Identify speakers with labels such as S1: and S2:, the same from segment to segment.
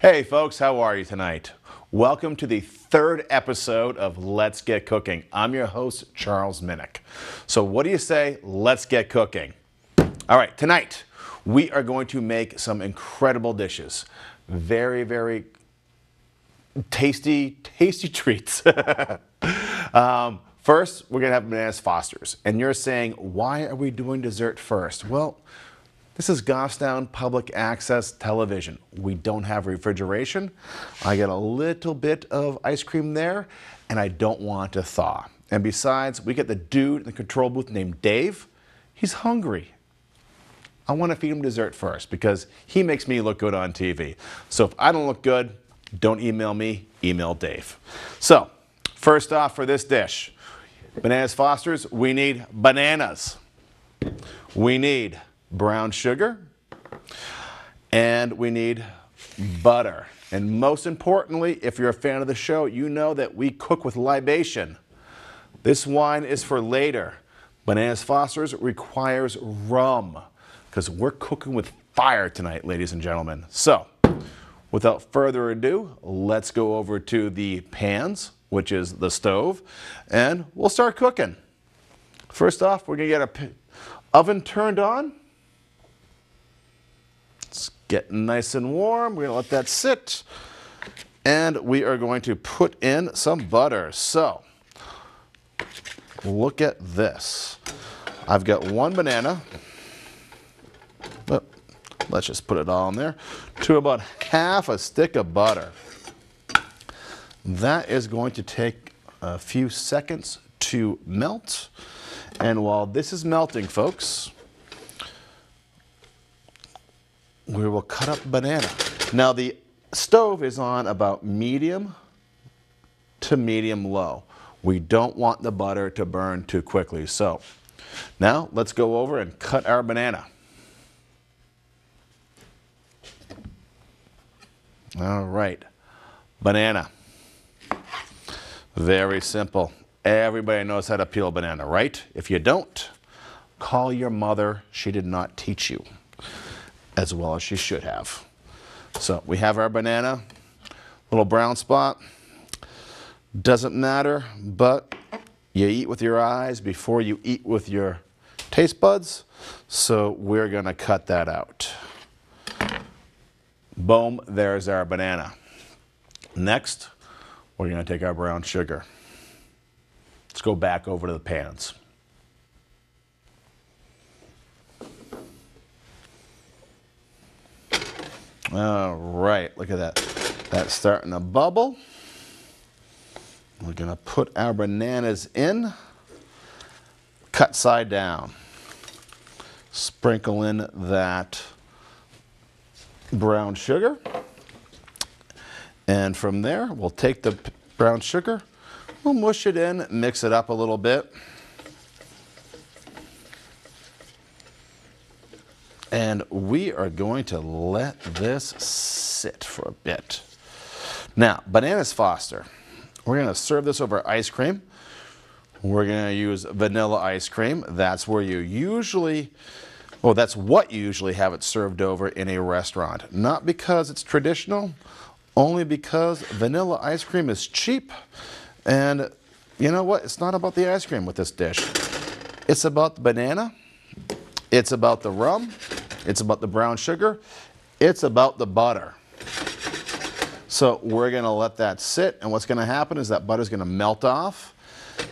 S1: Hey folks, how are you tonight? Welcome to the third episode of Let's Get Cooking. I'm your host, Charles Minnick. So what do you say? Let's get cooking. All right, tonight we are going to make some incredible dishes. Very, very tasty treats. First, we're gonna have Bernaise Fosters. And you're saying, why are we doing dessert first? Well, this is Goffstown Public Access Television. We don't have refrigeration. I get a little bit of ice cream there, and I don't want to thaw. And besides, we get the dude in the control booth named Dave. He's hungry. I want to feed him dessert first because he makes me look good on TV. So if I don't look good, don't email me, email Dave. So, first off for this dish, Bernaise Fosters, we need bananas. We need brown sugar, and we need butter. And most importantly, if you're a fan of the show, you know that we cook with libation. This wine is for later. Bernaise Fosters requires rum because we're cooking with fire tonight, ladies and gentlemen. So, without further ado, let's go over to the pans, which is the stove, and we'll start cooking. First off, we're gonna get our oven turned on. It's getting nice and warm. We're gonna let that sit. And we are going to put in some butter. So, look at this. I've got one banana. Oh, let's just put it all in there. To about half a stick of butter. That is going to take a few seconds to melt. And while this is melting, folks, we will cut up banana. Now the stove is on about medium to medium low. We don't want the butter to burn too quickly. So now let's go over and cut our banana. All right, banana. Very simple. Everybody knows how to peel a banana, right? If you don't, call your mother. She did not teach you as well as she should have. So we have our banana, little brown spot. Doesn't matter, but you eat with your eyes before you eat with your taste buds. So we're gonna cut that out. Boom, there's our banana. Next, we're gonna take our brown sugar. Let's go back over to the pans. All right, look at that. That's starting to bubble. We're gonna put our bananas in, cut side down. Sprinkle in that brown sugar. And from there, we'll take the brown sugar, we'll mush it in, mix it up a little bit. And we are going to let this sit for a bit. Now, Bernaise Foster. We're going to serve this over ice cream. We're going to use vanilla ice cream. That's where you usually, well, that's what you usually have it served over in a restaurant. Not because it's traditional, only because vanilla ice cream is cheap. And you know what? It's not about the ice cream with this dish. It's about the banana. It's about the rum. It's about the brown sugar. It's about the butter. So we're going to let that sit, and what's going to happen is that butter is going to melt off.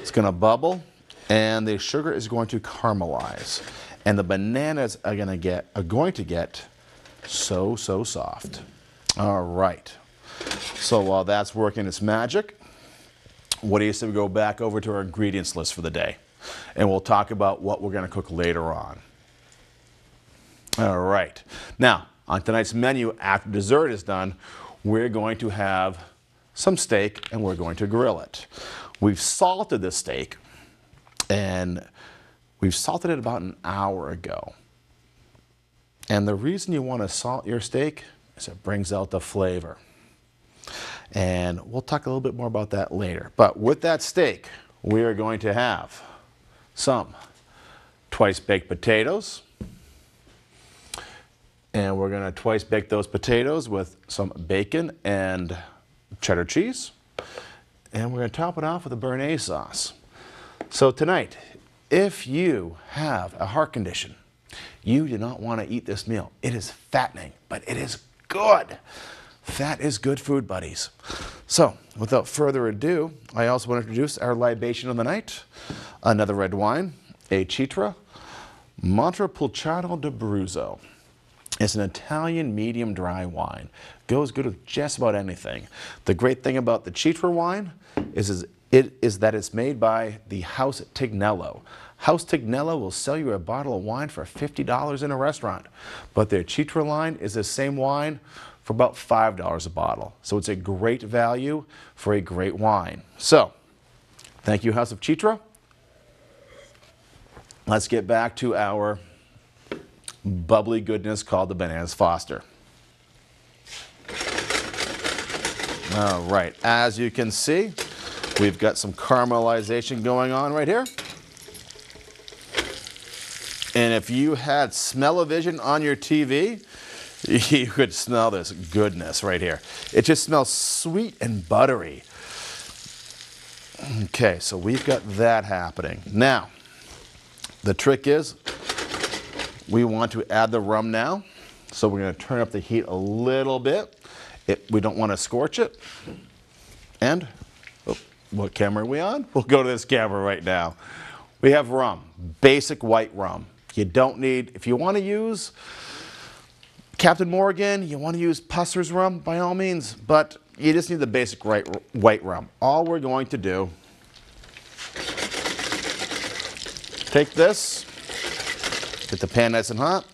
S1: It's going to bubble, and the sugar is going to caramelize. And the bananas are going to get so soft. All right. So while that's working its magic, what do you say we go back over to our ingredients list for the day? And we'll talk about what we're going to cook later on. All right. Now, on tonight's menu, after dessert is done, we're going to have some steak and we're going to grill it. We've salted this steak, and we've salted it about an hour ago. And the reason you want to salt your steak is it brings out the flavor. And we'll talk a little bit more about that later. But with that steak, we are going to have some twice baked potatoes, And we're going to twice bake those potatoes with some bacon and cheddar cheese. And we're going to top it off with a Bernaise sauce. So tonight, if you have a heart condition, you do not want to eat this meal. It is fattening, but it is good. Fat is good food, buddies. So, without further ado, I also want to introduce our libation of the night. Another red wine, a Citra Montepulciano d'Abruzzo. It's an Italian medium dry wine. Goes good with just about anything. The great thing about the Citra wine is that it's made by the House Tignello. House Tignello will sell you a bottle of wine for $50 in a restaurant, but their Citra line is the same wine for about $5 a bottle. So it's a great value for a great wine. So, thank you, House of Citra. Let's get back to our bubbly goodness called the Bernaise Foster. All right, as you can see, we've got some caramelization going on right here. And if you had smell-o-vision on your TV, you could smell this goodness right here. It just smells sweet and buttery. Okay, so we've got that happening. Now, the trick is we want to add the rum now. So we're going to turn up the heat a little bit. We don't want to scorch it. And, oh, what camera are we on? We'll go to this camera right now. We have rum, basic white rum. You don't need, if you want to use Captain Morgan, you want to use Pusser's rum, by all means, but you just need the basic white rum. All we're going to do, take this, get the pan nice and hot,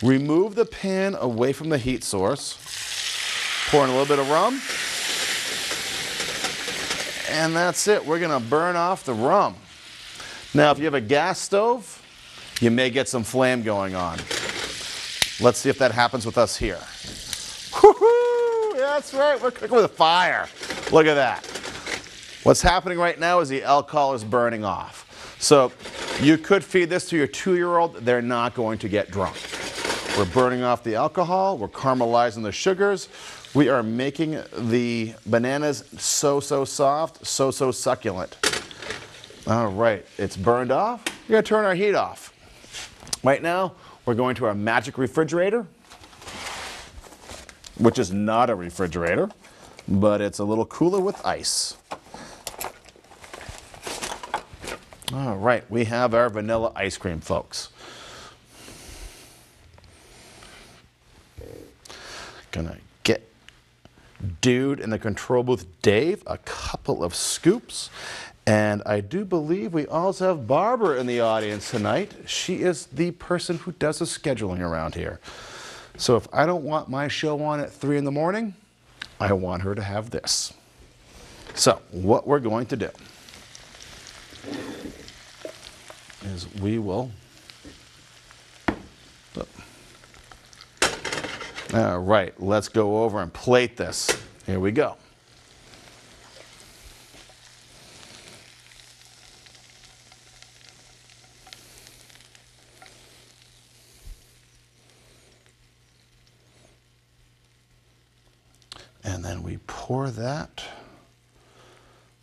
S1: remove the pan away from the heat source, pour in a little bit of rum, and that's it. We're going to burn off the rum. Now, if you have a gas stove, you may get some flame going on. Let's see if that happens with us here. Woohoo! That's right, we're cooking with a fire. Look at that. What's happening right now is the alcohol is burning off. So you could feed this to your 2-year-old. They're not going to get drunk. We're burning off the alcohol. We're caramelizing the sugars. We are making the bananas so soft, so succulent. All right, it's burned off. We're going to turn our heat off. Right now, we're going to our magic refrigerator, which is not a refrigerator, but it's a little cooler with ice. All right, we have our vanilla ice cream, folks. Gonna get Dude in the control booth, Dave, a couple of scoops. And I do believe we also have Barbara in the audience tonight. She is the person who does the scheduling around here. So if I don't want my show on at 3 in the morning, I want her to have this. So what we're going to do is we will... All right, let's go over and plate this. Here we go. And then we pour that.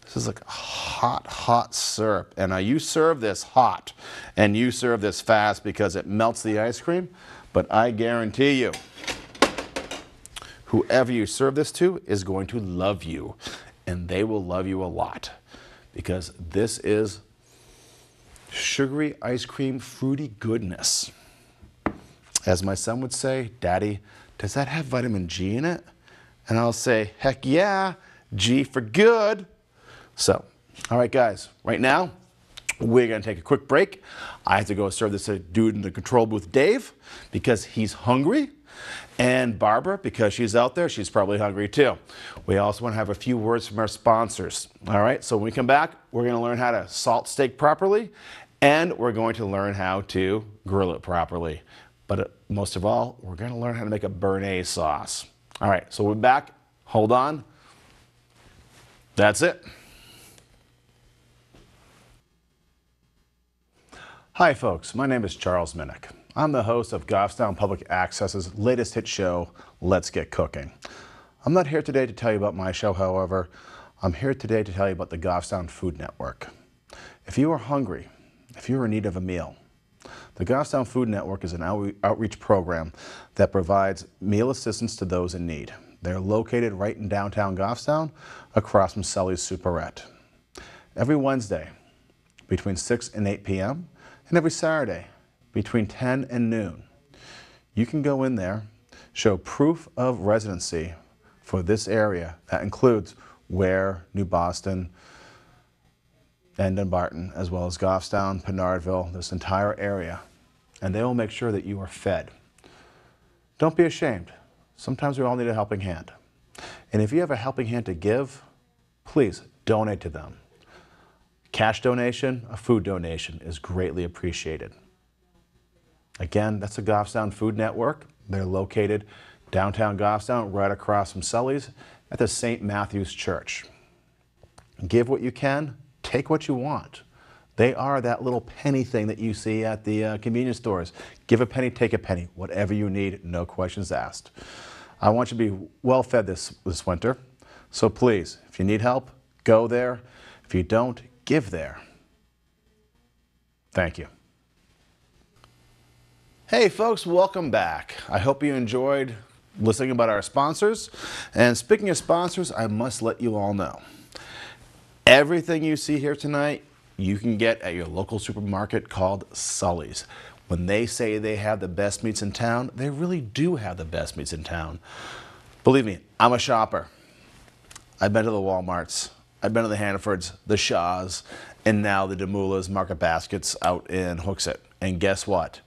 S1: This is like a hot syrup. And now you serve this hot and you serve this fast because it melts the ice cream. But I guarantee you, whoever you serve this to is going to love you. And they will love you a lot. Because this is sugary ice cream, fruity goodness. As my son would say, Daddy, does that have vitamin G in it? And I'll say, heck yeah, G for good. So, all right, guys, right now, we're going to take a quick break. I have to go serve this dude in the control booth, Dave, because he's hungry. And Barbara, because she's out there, she's probably hungry too. We also want to have a few words from our sponsors. All right, so when we come back, we're going to learn how to salt steak properly, and we're going to learn how to grill it properly. But most of all, we're going to learn how to make a Bernaise sauce. All right, so we're back. Hold on. That's it. Hi, folks. My name is Charles Minnick. I'm the host of Goffstown Public Access's latest hit show, Let's Get Cooking. I'm not here today to tell you about my show, however. I'm here today to tell you about the Goffstown Food Network. If you are hungry, if you're in need of a meal, the Goffstown Food Network is an outreach program that provides meal assistance to those in need. They're located right in downtown Goffstown, across from Sully's Superette. Every Wednesday, between 6 and 8 p.m., and every Saturday, between 10 and noon, you can go in there, show proof of residency for this area. That includes Ware, New Boston, and Dunbarton, as well as Goffstown, Pinardville, this entire area. And they will make sure that you are fed. Don't be ashamed. Sometimes we all need a helping hand. And if you have a helping hand to give, please donate to them. Cash donation, a food donation is greatly appreciated. Again, that's the Goffstown Food Network. They're located downtown Goffstown, right across from Sully's at the St. Matthew's Church. Give what you can, take what you want. They are that little penny thing that you see at the convenience stores. Give a penny, take a penny. Whatever you need, no questions asked. I want you to be well fed this winter. So please, if you need help, go there. If you don't, give there. Thank you. Hey folks, welcome back. I hope you enjoyed listening about our sponsors. And speaking of sponsors, I must let you all know, everything you see here tonight, you can get at your local supermarket called Sully's. When they say they have the best meats in town, they really do have the best meats in town. Believe me, I'm a shopper. I've been to the Walmarts, I've been to the Hannafords, the Shaws, and now the Demoulas Market Baskets out in Hooksett. And guess what?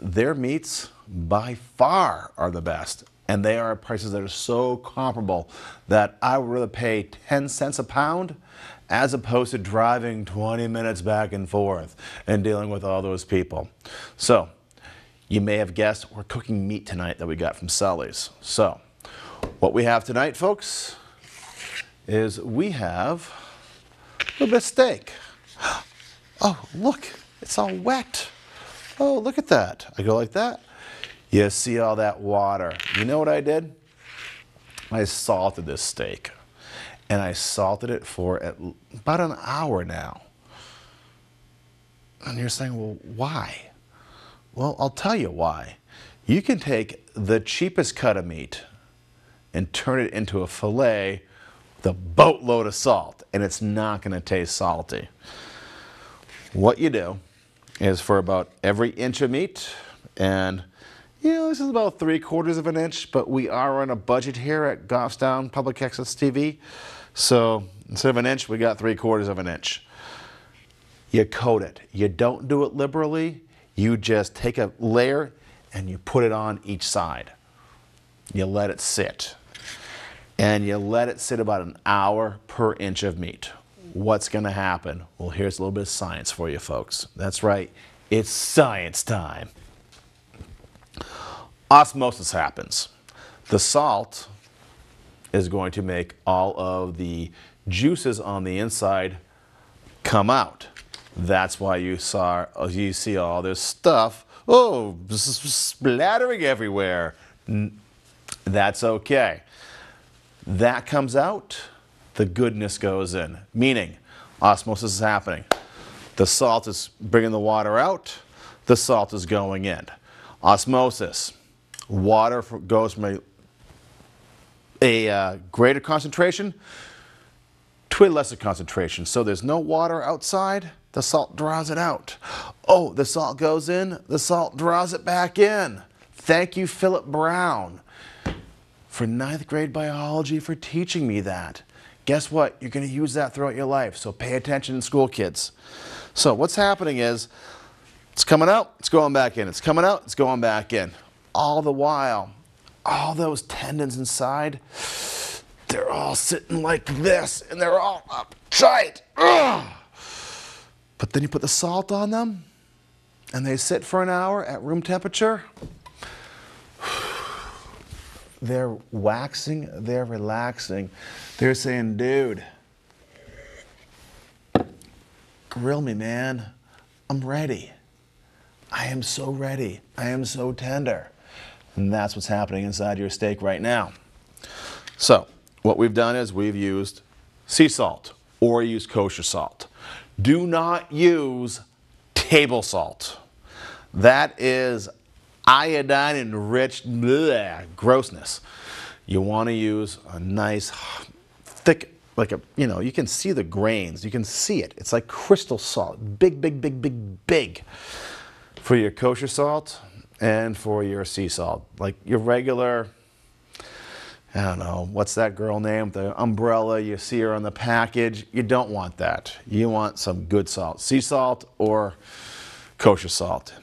S1: Their meats, by far, are the best. And they are at prices that are so comparable that I would rather pay 10 cents a pound as opposed to driving 20 minutes back and forth and dealing with all those people. So, you may have guessed we're cooking meat tonight that we got from Sully's. So, what we have tonight, folks, is we have a little bit of steak. Oh, look, it's all wet. Oh, look at that. I go like that. You see all that water. You know what I did? I salted this steak. And I salted it for about an hour now. And you're saying, well, why? Well, I'll tell you why. You can take the cheapest cut of meat and turn it into a fillet with a boatload of salt, and it's not going to taste salty. What you do is for about every inch of meat, and you know, this is about 3/4 of an inch, but we are on a budget here at Goffstown Public Access TV. So instead of an inch, we got 3/4 of an inch. You coat it. You don't do it liberally. You just take a layer and you put it on each side. You let it sit. And you let it sit about an hour per inch of meat. What's going to happen? Well, here's a little bit of science for you folks. That's right, it's science time. Osmosis happens. The salt is going to make all of the juices on the inside come out. That's why you see all this stuff, oh, splattering everywhere. That's okay. That comes out, the goodness goes in, meaning osmosis is happening. The salt is bringing the water out, the salt is going in. Osmosis, water goes from a greater concentration to a lesser concentration. So there's no water outside, the salt draws it out. Oh, the salt goes in, the salt draws it back in. Thank you, Philip Brown, for 9th grade biology for teaching me that. Guess what? You're going to use that throughout your life, so pay attention in school, kids. So what's happening is, it's coming out, it's going back in. It's coming out, it's going back in. All the while, all those tendons inside, they're all sitting like this, and they're all uptight. Ugh. But then you put the salt on them, and they sit for an hour at room temperature. They're waxing, they're relaxing. They're saying, dude, grill me, man. I'm ready. I am so ready. I am so tender. And that's what's happening inside your steak right now. So what we've done is we've used sea salt or use kosher salt. Do not use table salt. That is iodine enriched grossness. You want to use a nice thick, like a, you know, you can see the grains. You can see it. It's like crystal salt. Big, big, big, big, big. For your kosher salt and for your sea salt. Like your regular, I don't know, what's that girl name? The umbrella, you see her on the package. You don't want that. You want some good salt. Sea salt or kosher salt.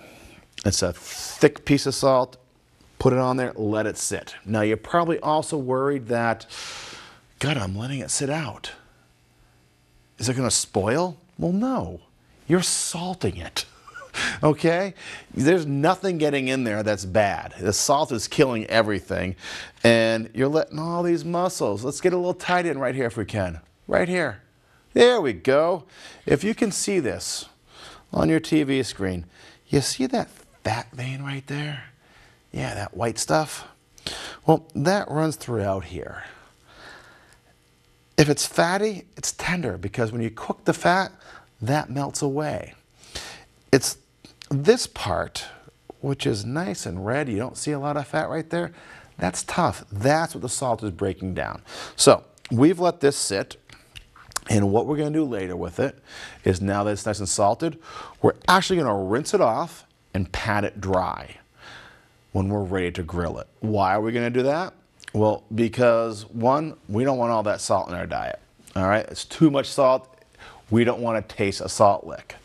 S1: It's a thick piece of salt. Put it on there, let it sit. Now you're probably also worried that, God, I'm letting it sit out. Is it going to spoil? Well, no. You're salting it. Okay? There's nothing getting in there that's bad. The salt is killing everything. And you're letting all these muscles, let's get a little tight in right here if we can. Right here. There we go. If you can see this on your TV screen, you see that fat vein right there? Yeah, that white stuff. Well, that runs throughout here. If it's fatty, it's tender because when you cook the fat, that melts away. It's this part, which is nice and red, you don't see a lot of fat right there, that's tough. That's what the salt is breaking down. So we've let this sit, and what we're going to do later with it is, now that it's nice and salted, we're actually going to rinse it off and pat it dry when we're ready to grill it. Why are we going to do that? Well, because one, we don't want all that salt in our diet. All right, it's too much salt. We don't want to taste a salt lick.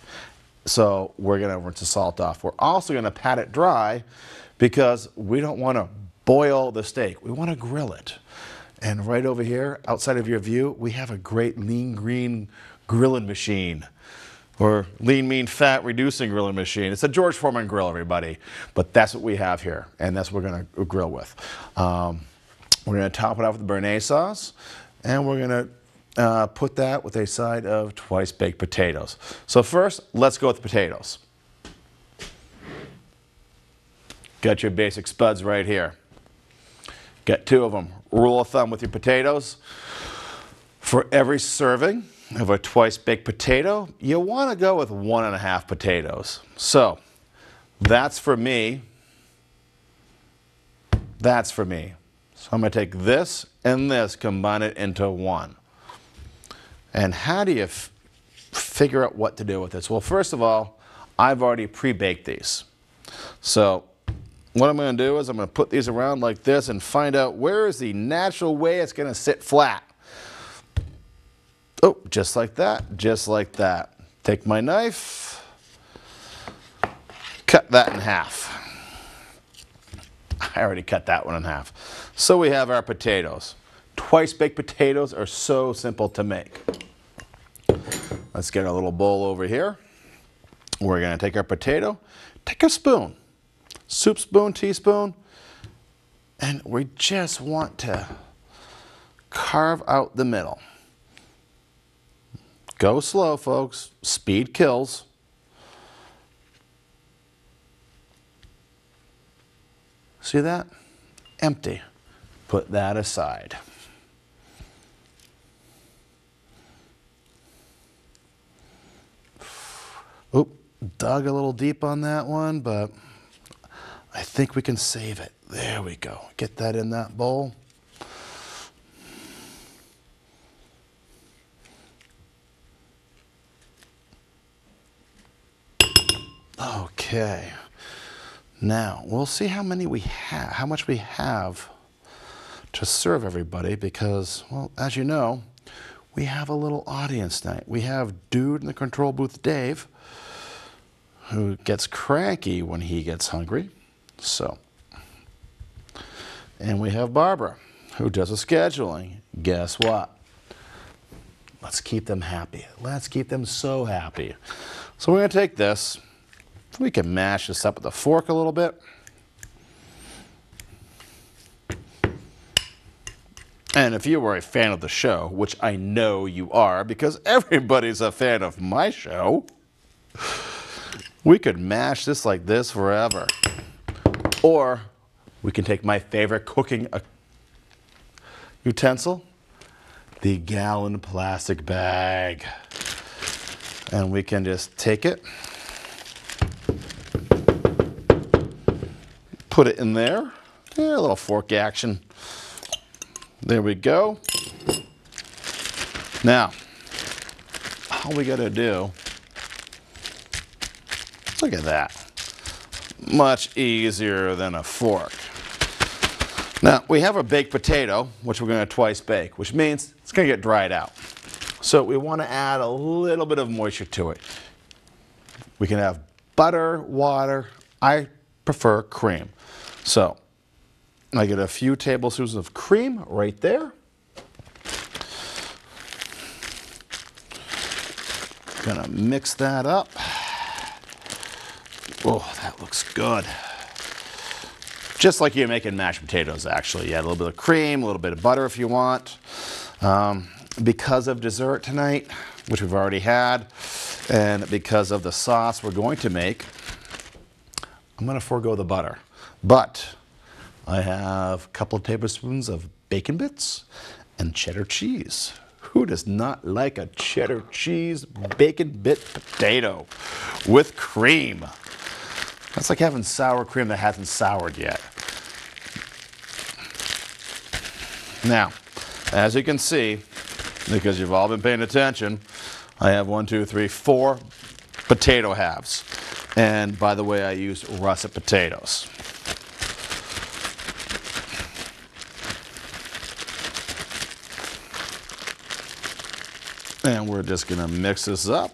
S1: So we're going to rinse the salt off. We're also going to pat it dry because we don't want to boil the steak. We want to grill it. And right over here, outside of your view, we have a great lean green grilling machine, or lean, mean, fat reducing grilling machine. It's a George Foreman grill, everybody. But that's what we have here, and that's what we're going to grill with. We're going to top it off with the Bernaise sauce, and we're going to put that with a side of twice baked potatoes. So first, let's go with the potatoes. Got your basic spuds right here. Got 2 of them. Rule of thumb with your potatoes: for every serving of a twice baked potato, you want to go with 1.5 potatoes. So that's for me. That's for me. So I'm going to take this and this, combine it into one. And how do you figure out what to do with this? Well, first of all, I've already pre-baked these. So what I'm going to do is I'm going to put these around like this and find out where is the natural way it's going to sit flat. Oh, just like that, just like that. Take my knife, cut that in half. I already cut that one in half. So we have our potatoes. Twice baked potatoes are so simple to make. Let's get our little bowl over here. We're going to take our potato, take a spoon, soup spoon, teaspoon, and we just want to carve out the middle. Go slow, folks. Speed kills. See that? Empty. Put that aside. Oop, dug a little deep on that one, but I think we can save it. There we go. Get that in that bowl. Okay. Now, we'll see how many we have, how much we have to serve everybody because, well, as you know, we have a little audience tonight. We have Dude in the control booth, Dave, who gets cranky when he gets hungry. So, and we have Barbara, who does the scheduling. Guess what? Let's keep them happy. Let's keep them so happy. So we're going to take this. We can mash this up with a fork a little bit. And if you were a fan of the show, which I know you are because everybody's a fan of my show, We could mash this like this forever. Or we can take my favorite cooking utensil, the gallon plastic bag. And we can just take it, put it in there. Yeah, a little fork action. There we go. Now, all we gotta do, look at that. Much easier than a fork. Now, we have a baked potato, which we're gonna twice bake, which means it's gonna get dried out. So we wanna add a little bit of moisture to it. We can have butter, water. I prefer cream. So I get a few tablespoons of cream right there. Gonna mix that up. Oh, that looks good. Just like you're making mashed potatoes, actually. You add a little bit of cream, a little bit of butter if you want. Because of dessert tonight, which we've already had, and because of the sauce we're going to make, I'm gonna forego the butter. But I have a couple of tablespoons of bacon bits and cheddar cheese. Who does not like a cheddar cheese bacon bit potato with cream? That's like having sour cream that hasn't soured yet. Now, as you can see, because you've all been paying attention, I have 1, 2, 3, 4 potato halves. And by the way, I used russet potatoes. And we're just gonna mix this up.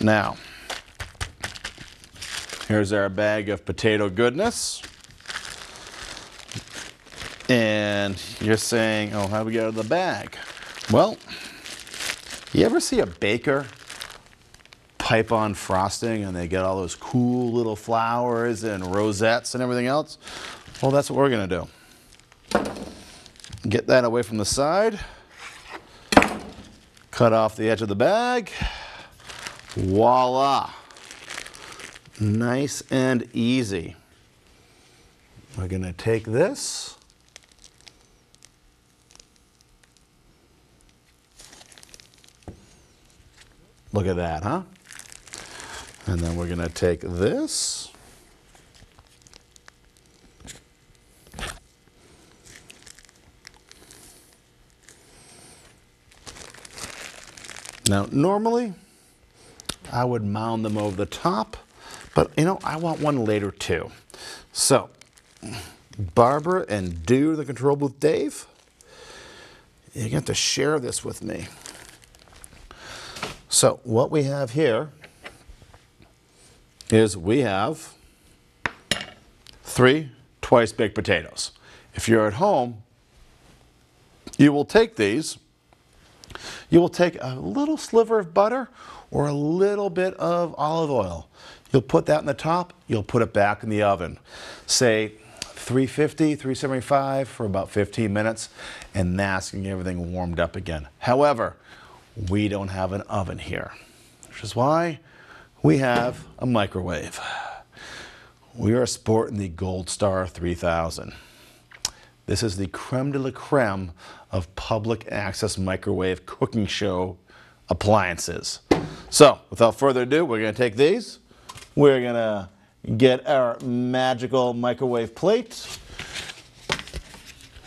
S1: Now, here's our bag of potato goodness. And you're saying, oh, how do we get out of the bag? Well, you ever see a baker pipe on frosting and they get all those cool little flowers and rosettes and everything else? Well, that's what we're gonna do. Get that away from the side. Cut off the edge of the bag. Voila. Nice and easy. We're gonna take this. Look at that, huh? And then we're gonna take this. Now, normally, I would mound them over the top, but you know, I want one later too. So, Barbara and Do the Control Booth Dave, you get to share this with me. So, what we have here is we have 3 twice baked potatoes. If you're at home, you will take these. You will take a little sliver of butter or a little bit of olive oil. You'll put that in the top, you'll put it back in the oven. Say 350, 375 for about 15 minutes, and that's getting everything warmed up again. However, we don't have an oven here, which is why we have a microwave. We are sporting the Gold Star 3000. This is the creme de la creme of public access microwave cooking show appliances. So, without further ado, we're gonna take these. We're gonna get our magical microwave plate,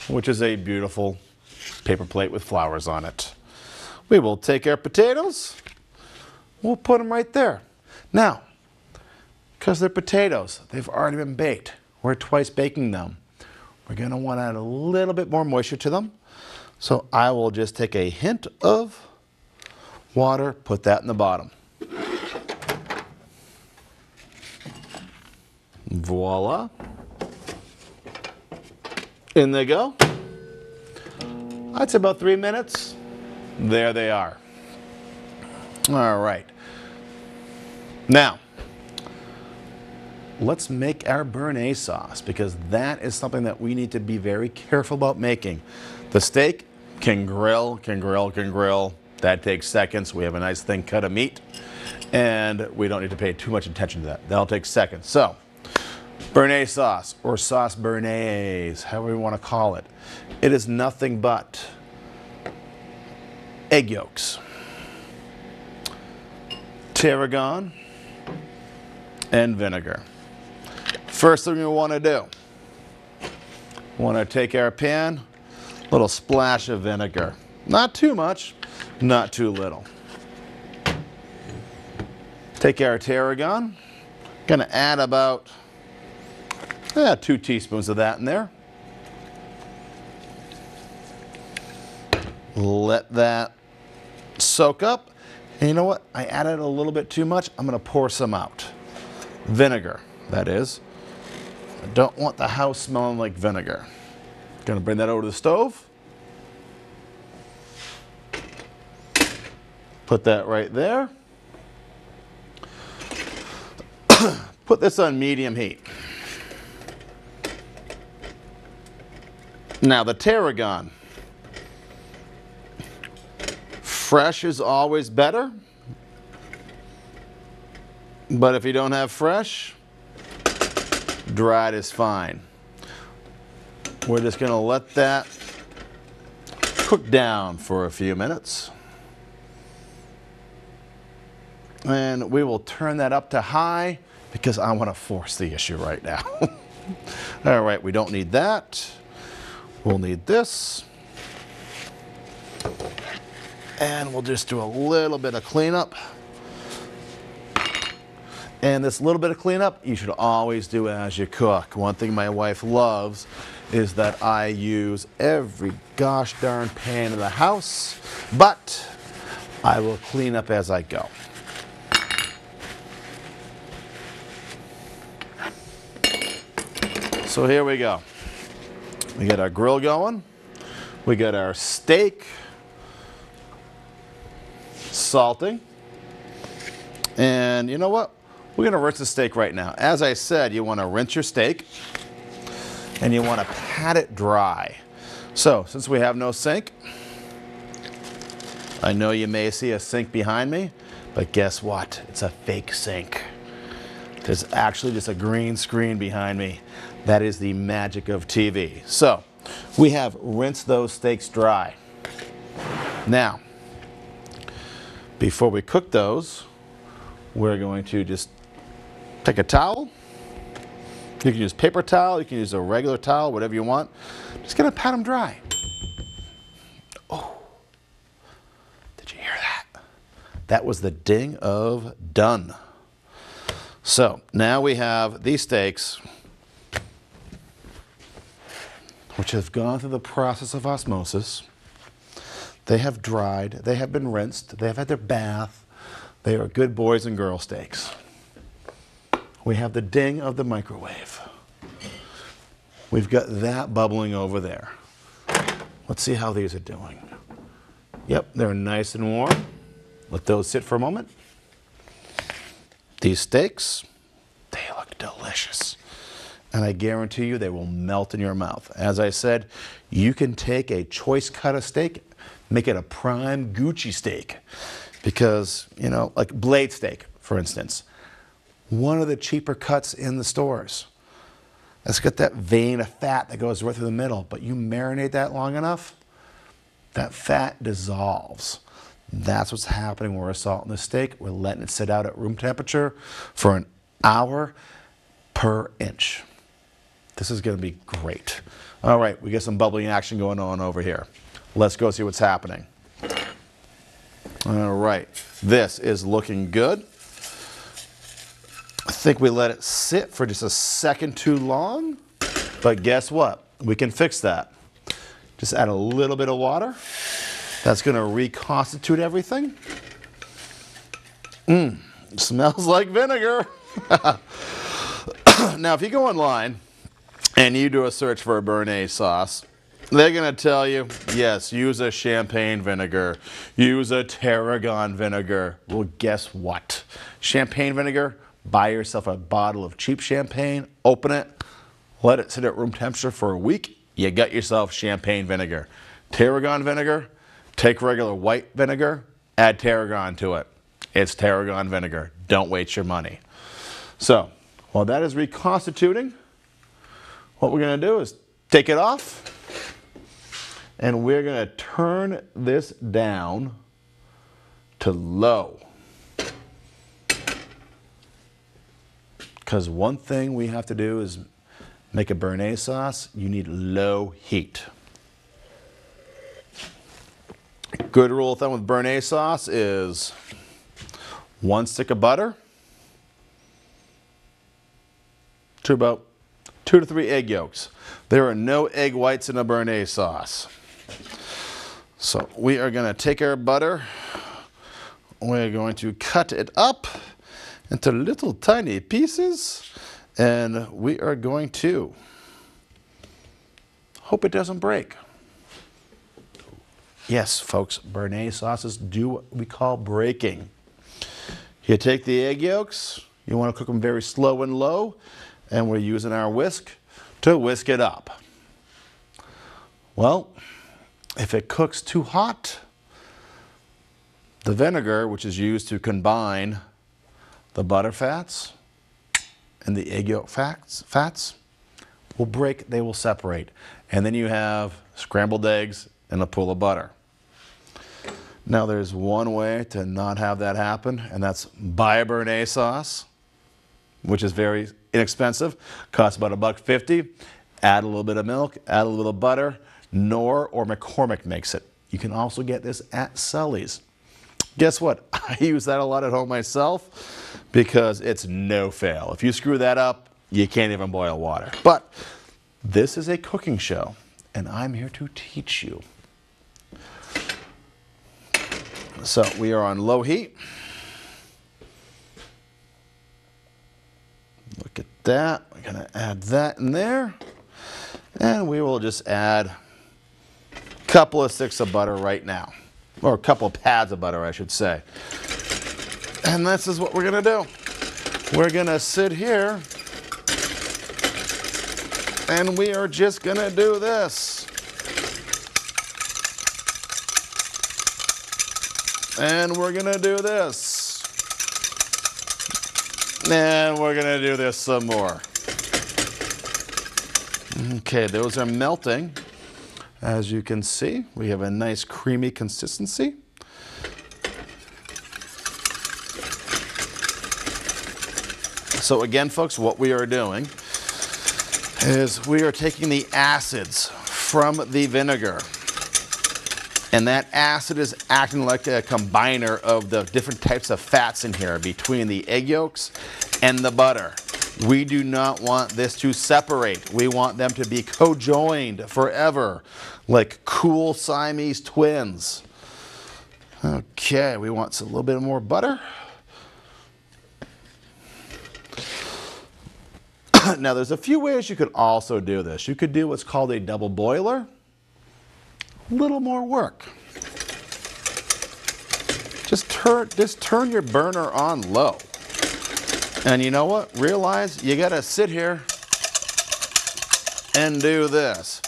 S1: which is a beautiful paper plate with flowers on it. We will take our potatoes, we'll put them right there. Now, because they're potatoes, they've already been baked. We're twice baking them. We're gonna want to add a little bit more moisture to them. So I will just take a hint of water, put that in the bottom. Voila. In they go. I'd say about 3 minutes. There they are. All right. Now, let's make our Bernaise sauce, because that is something that we need to be very careful about making. The steak can grill. That takes seconds. We have a nice thin cut of meat. And we don't need to pay too much attention to that. That'll take seconds. So, Bernaise sauce, or sauce Bernaise, however you want to call it. It is nothing but egg yolks, tarragon, and vinegar. First thing we want to do, we want to take our pan, a little splash of vinegar. Not too much, not too little. Take our tarragon, gonna add about 2 teaspoons of that in there. Let that soak up. And you know what? I added a little bit too much. I'm gonna pour some out. Vinegar, that is. I don't want the house smelling like vinegar. Gonna bring that over to the stove. Put that right there. Put this on medium heat. Now the tarragon. Fresh is always better. But if you don't have fresh, dried is fine. We're just going to let that cook down for a few minutes. And we will turn that up to high because I want to force the issue right now. All right, we don't need that. We'll need this. And we'll just do a little bit of cleanup. And this little bit of cleanup, you should always do as you cook. One thing my wife loves is that I use every gosh darn pan in the house, but I will clean up as I go. So here we go. We got our grill going. We got our steak salting. And you know what? We're going to rinse the steak right now. As I said, you want to rinse your steak and you want to pat it dry. So, since we have no sink, I know you may see a sink behind me, but guess what? It's a fake sink. There's actually just a green screen behind me. That is the magic of TV. So, we have rinsed those steaks dry. Now, before we cook those, we're going to just take a towel. You can use paper towel, you can use a regular towel, whatever you want. Just gonna pat them dry. Oh, did you hear that? That was the ding of done. So now we have these steaks, which have gone through the process of osmosis. They have dried, they have been rinsed, they have had their bath. They are good boys and girl steaks. We have the ding of the microwave. We've got that bubbling over there. Let's see how these are doing. Yep, they're nice and warm. Let those sit for a moment. These steaks, they look delicious. And I guarantee you they will melt in your mouth. As I said, you can take a choice cut of steak, make it a prime Gucci steak. Because, you know, like blade steak, for instance. One of the cheaper cuts in the stores. It's got that vein of fat that goes right through the middle, but you marinate that long enough, that fat dissolves. That's what's happening when we're salting the steak. We're letting it sit out at room temperature for an hour per inch. This is going to be great. All right, we got some bubbling action going on over here. Let's go see what's happening. All right, this is looking good. I think we let it sit for just a second too long, but guess what? We can fix that. Just add a little bit of water. That's gonna reconstitute everything. Smells like vinegar. Now, if you go online and you do a search for a Bernaise sauce, they're going to tell you, yes, use a champagne vinegar, use a tarragon vinegar. Well, guess what? Champagne vinegar, buy yourself a bottle of cheap champagne, open it, let it sit at room temperature for a week, you got yourself champagne vinegar. Tarragon vinegar, take regular white vinegar, add tarragon to it. It's tarragon vinegar. Don't waste your money. So while that is reconstituting, what we're going to do is take it off, and we're going to turn this down to low. Because one thing we have to do is make a Bernaise sauce, you need low heat. Good rule of thumb with Bernaise sauce is 1 stick of butter to about 2 to 3 egg yolks. There are no egg whites in a Bernaise sauce. So we are going to take our butter, we're going to cut it up into little tiny pieces, and we are going to hope it doesn't break. Yes, folks, Bernaise sauces do what we call breaking. You take the egg yolks, you want to cook them very slow and low, and we're using our whisk to whisk it up. Well, if it cooks too hot, the vinegar, which is used to combine the butter fats and the egg yolk fats will break, they will separate. And then you have scrambled eggs and a pool of butter. Now there's one way to not have that happen, and that's buy a Bernaise sauce, which is very inexpensive, costs about $1.50. Add a little bit of milk, add a little bit of butter. Knorr or McCormick makes it. You can also get this at Sully's. Guess what? I use that a lot at home myself because it's no fail. If you screw that up, you can't even boil water. But this is a cooking show, and I'm here to teach you. So we are on low heat. Look at that. We're going to add that in there. And we will just add a couple of sticks of butter right now. Or a couple of pads of butter, I should say. And this is what we're going to do. We're going to sit here and we are just going to do this. And we're going to do this. And we're going to do this some more. Okay, those are melting. As you can see, we have a nice creamy consistency. So again, folks, what we are doing is we are taking the acids from the vinegar, and that acid is acting like a combiner of the different types of fats in here between the egg yolks and the butter. We do not want this to separate. We want them to be co-joined forever, like cool Siamese twins. Okay, we want a little bit more butter. Now, there's a few ways you could also do this. You could do what's called a double boiler. A little more work. Just turn your burner on low. And you know what? Realize you gotta sit here and do this.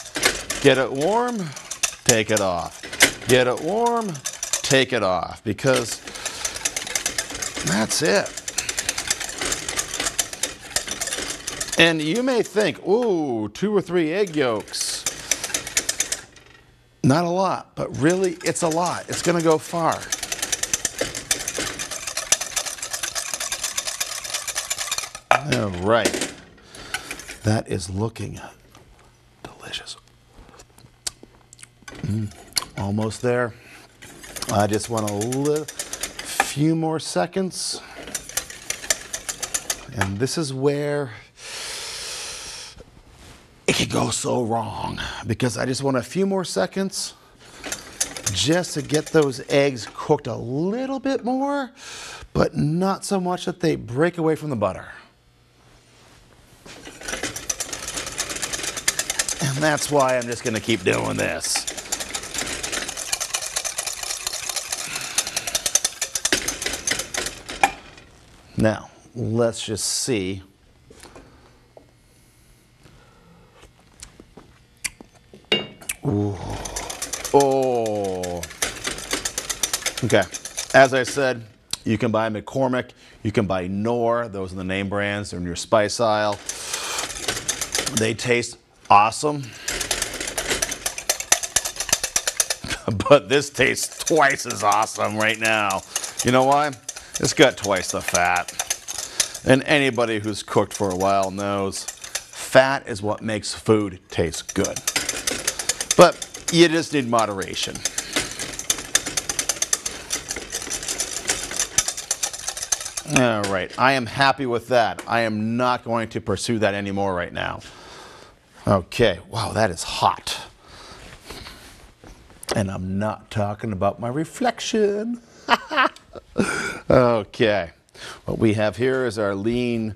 S1: Get it warm, take it off. Get it warm, take it off. Because that's it. And you may think, ooh, 2 or 3 egg yolks. Not a lot, but really it's a lot. It's gonna go far. All right, that is looking delicious. Almost there. I just want a few more seconds. And this is where it could go so wrong, because I just want a few more seconds just to get those eggs cooked a little bit more, but not so much that they break away from the butter. And that's why I'm just going to keep doing this. Now, let's just see. Ooh. Oh. Okay. As I said, You can buy McCormick, you can buy Knorr, those are the name brands, they're in your spice aisle. They taste awesome. But this tastes twice as awesome right now. You know why? It's got twice the fat. And anybody who's cooked for a while knows fat is what makes food taste good. But you just need moderation. All right, I am happy with that. I am not going to pursue that anymore right now. Okay, wow, that is hot. And I'm not talking about my reflection. Okay, what we have here is our lean,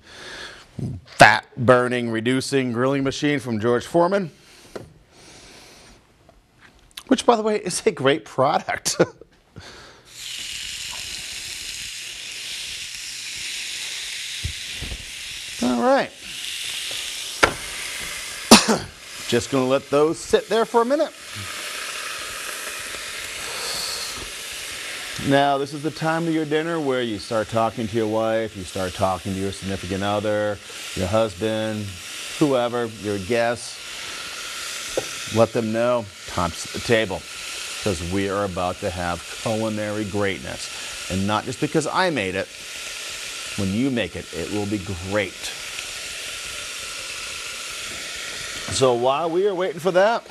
S1: fat burning, reducing grilling machine from George Foreman, which, by the way, is a great product. All right. Just going to let those sit there for a minute. Now, this is the time of your dinner where you start talking to your wife, you start talking to your significant other, your husband, whoever, your guests. Let them know, time to sit at the table, because we are about to have culinary greatness. And not just because I made it. When you make it, it will be great. So while we are waiting for that,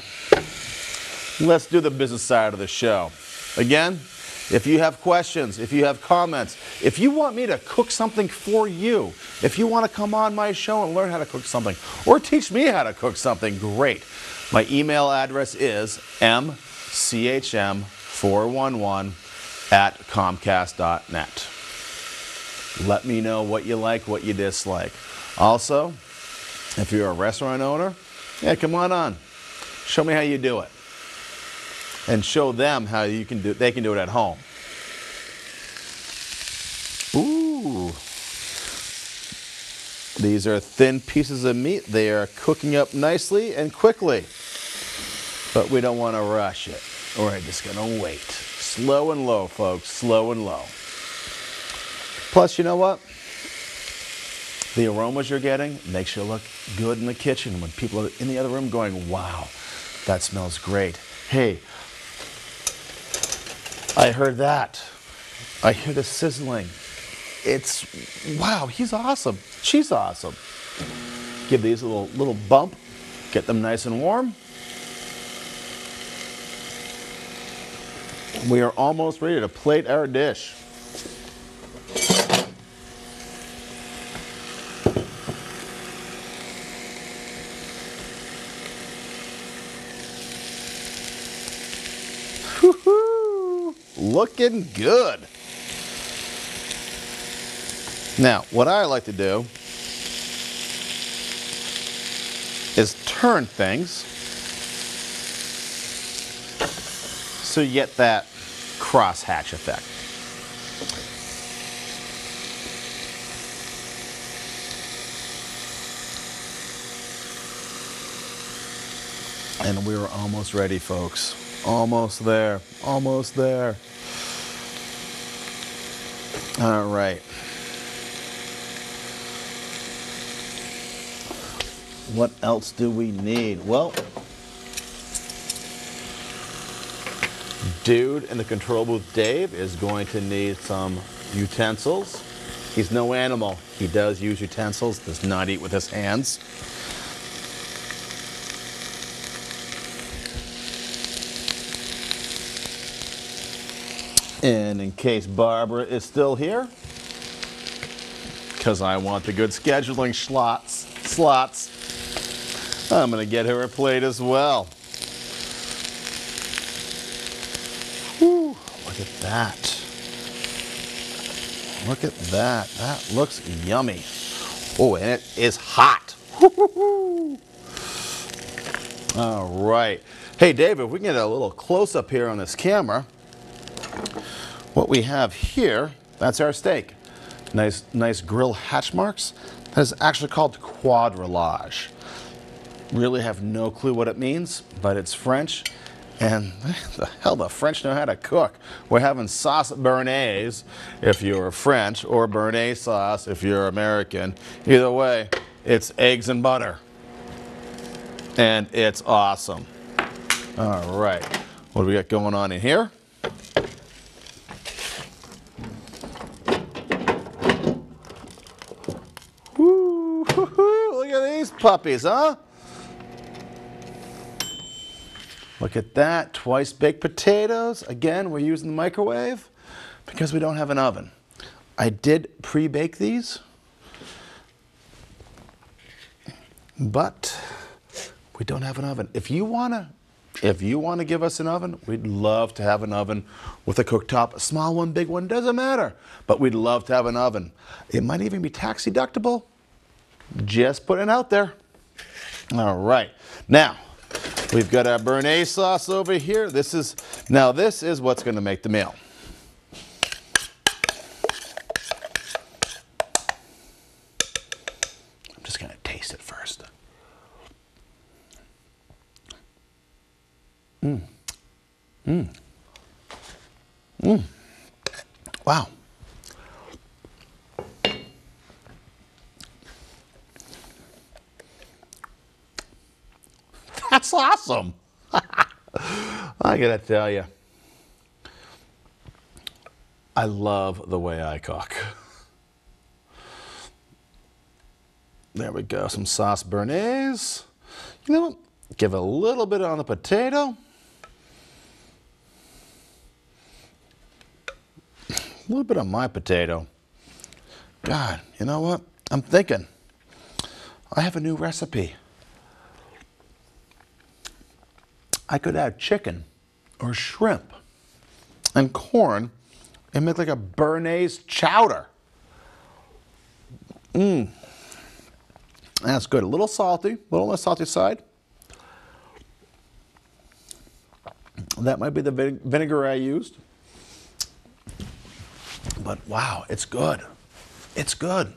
S1: let's do the business side of the show. Again, if you have questions, if you have comments, if you want me to cook something for you, if you want to come on my show and learn how to cook something, or teach me how to cook something, great. My email address is mchm411@comcast.net. Let me know what you like, what you dislike. Also, if you're a restaurant owner, yeah, come on. Show me how you do it. And show them how you can do, they can do it at home. Ooh. These are thin pieces of meat. They are cooking up nicely and quickly. But we don't want to rush it. We're just going to wait. Slow and low, folks. Slow and low. Plus, you know what? The aromas you're getting makes you look good in the kitchen when people are in the other room going, wow, that smells great. Hey, I heard that. I hear the sizzling. It's, wow, he's awesome. She's awesome. Give these a little bump. Get them nice and warm. We are almost ready to plate our dish. Woo-hoo! Looking good. Now, what I like to do is turn things so you get that crosshatch effect. And we're almost ready, folks. Almost there. Almost there. All right. What else do we need? Well, dude in the control booth, Dave, is going to need some utensils. He's no animal. He does use utensils, does not eat with his hands. And in case Barbara is still here, because I want the good scheduling slots, I'm going to get her a plate as well. Whew, look at that. Look at that. That looks yummy. Oh, and it is hot. All right. Hey, Dave, if we can get a little close-up here on this camera, what we have here, that's our steak. Nice grill hatch marks. That is actually called quadrillage. Really have no clue what it means, but it's French, And the hell, the French know how to cook. We're having sauce Bernaise if you're French, or Bernaise sauce if you're American. Either way, it's eggs and butter. And it's awesome. All right, what do we got going on in here? Woo, look at these puppies, huh? Look at that, twice baked potatoes. Again, we're using the microwave because we don't have an oven. I did pre-bake these, but we don't have an oven. If you wanna give us an oven, we'd love to have an oven with a cooktop. A small one, big one, doesn't matter. But we'd love to have an oven. It might even be tax deductible. Just putting it out there. All right, now, we've got our Bernaise sauce over here. This is what's going to make the meal. I'm just going to taste it first. Wow. That's awesome. I gotta tell you, I love the way I cook. There we go, some sauce Bernaise. You know what? Give a little bit on the potato. A little bit on my potato. God, you know what? I'm thinking, I have a new recipe. I could add chicken or shrimp and corn and make like a Bernaise chowder. That's good. A little salty, a little on the salty side. That might be the vinegar I used. But wow, it's good. It's good.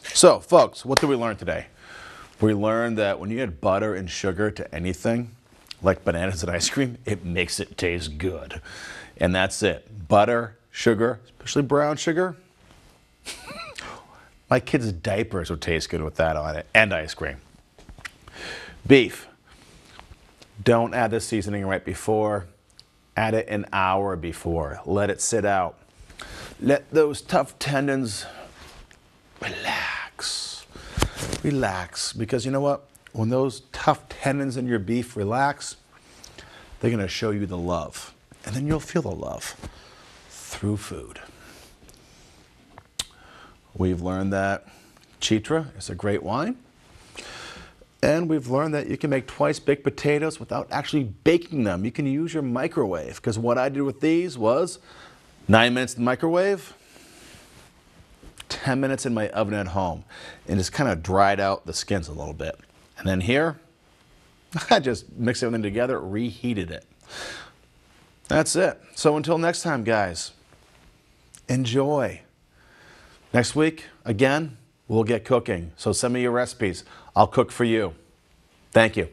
S1: So, folks, what did we learn today? We learned that when you add butter and sugar to anything, like bananas and ice cream, it makes it taste good. And that's it. Butter, sugar, especially brown sugar. My kids' diapers would taste good with that on it, and ice cream. Beef. Don't add the seasoning right before. Add it an hour before. Let it sit out. Let those tough tendons relax. Relax, because you know what? When those tough tendons in your beef relax, they're going to show you the love. And then you'll feel the love through food. We've learned that Chitra is a great wine. And we've learned that you can make twice baked potatoes without actually baking them. You can use your microwave, because what I did with these was 9 minutes in the microwave, 10 minutes in my oven at home, and just kind of dried out the skins a little bit. And then here, I just mixed everything together, reheated it. That's it. So until next time, guys, enjoy. Next week, again, we'll get cooking. So send me your recipes. I'll cook for you. Thank you.